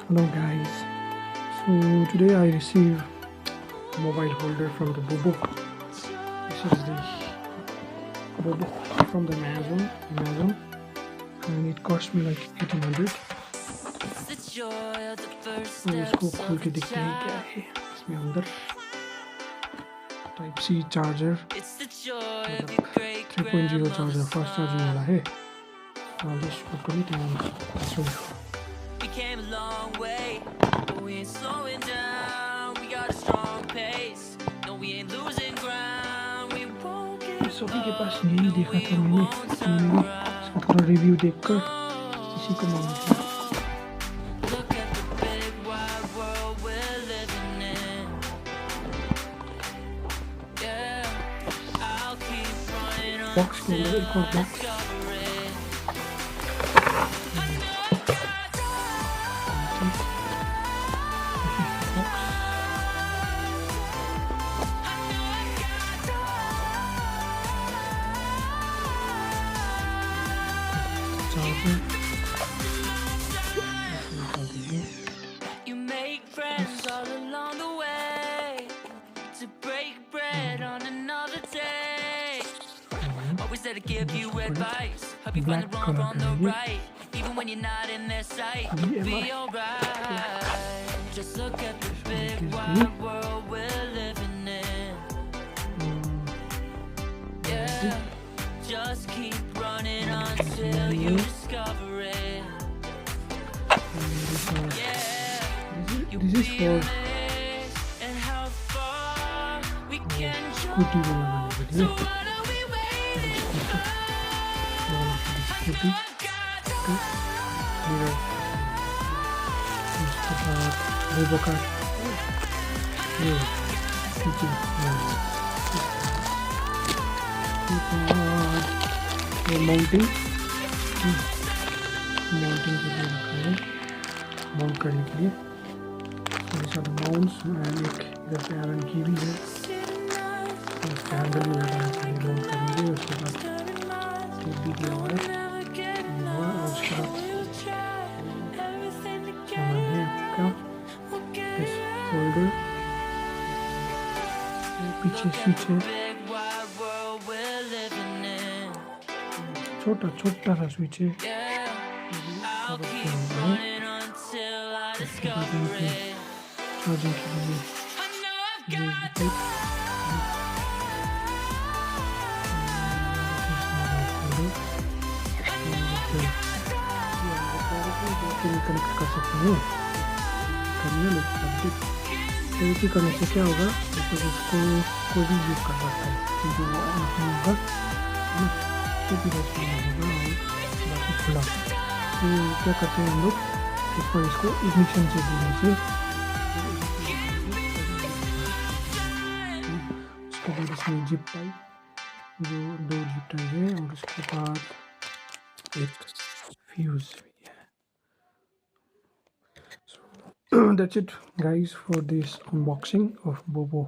Hello guys, so today I received a mobile holder from the Bobo. This is the Bobo from the Amazon, and it cost me like 1800. तो इसको खोल के देखते हैं क्या है इसमें अंदर. Type C charger, 3.0 charger, fast charging वाला है. I'll just open it and show you. We came a long way, but we ain't slowing down. We got a strong pace. No, we ain't losing ground. We won't give up. सभी के पास यही देखा था मैंने. इसका थोड़ा review देखकर इसी को मांगा था. Look at the big wide world we're living in. Yeah, I'll keep running on. Box के अंदर एक और box. You make friends all along the way to break bread on another day. Always there to give you advice, help you find the wrong from the right. Even when you're not in their sight, you'll be alright. Just look at the big wide world we're living in. Yeah, just keep running until you discover it. This is for scooty बनाने के लिए. उसके बाद बोबो का ये mounting के लिए रखा है, माउंट करने के लिए. थोड़े माउंट्स एंड एक इधर पे आयरन की भी है. इसके हैंडल में लगाने के लिए माउंट करेंगे. उसके बाद टेप भी दिया हुआ है और उसके बाद सामान है आपका इस फोल्डर. पीछे स्विच है, छोटा सा स्विच है. चार्जिंग के लिए कनेक्ट कर सकते हैं. करने करने से क्या होगा, तो उसको कोई भी यूज़ कर सकता है क्योंकि वो ऑन होगा तो भी होगा और बाकी खुला. तो क्या करते हैं हम लोग, एक बार इसको इग्निशन से देने से उसके बाद इसमें जिप टाइप, जो 2 जिप टाइप है, और उसके बाद एक fuse. So that's it guys for this unboxing of Bobo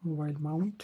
mobile mount.